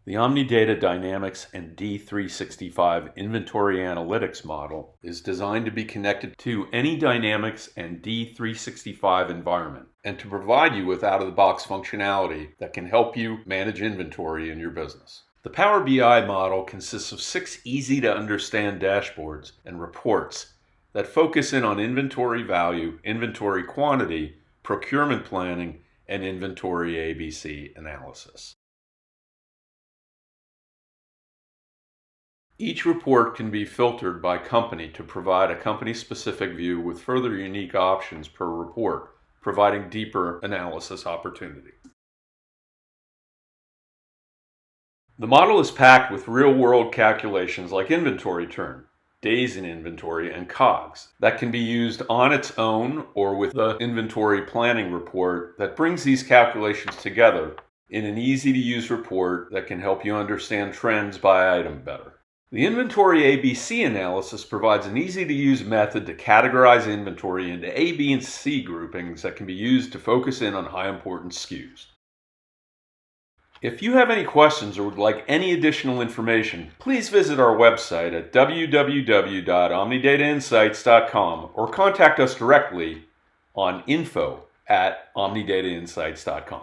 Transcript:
The OmniData Dynamics and D365 Inventory Analytics model is designed to be connected to any Dynamics and D365 environment and to provide you with out-of-the-box functionality that can help you manage inventory in your business. The PowerBI model consists of 6 easy-to-understand dashboards and reports that focus in on inventory value, inventory quantity, procurement planning, and inventory ABC analysis. Each report can be filtered by company to provide a company-specific view with further unique options per report, providing deeper analysis opportunity. The model is packed with real-world calculations like inventory turn, days in inventory, and COGS that can be used on its own or with the inventory planning report that brings these calculations together in an easy-to-use report that can help you understand trends by item better. The inventory ABC analysis provides an easy-to-use method to categorize inventory into A, B, and C groupings that can be used to focus in on high-importance SKUs. If you have any questions or would like any additional information, please visit our website at www.omnidatainsights.com or contact us directly on info@omnidatainsights.com.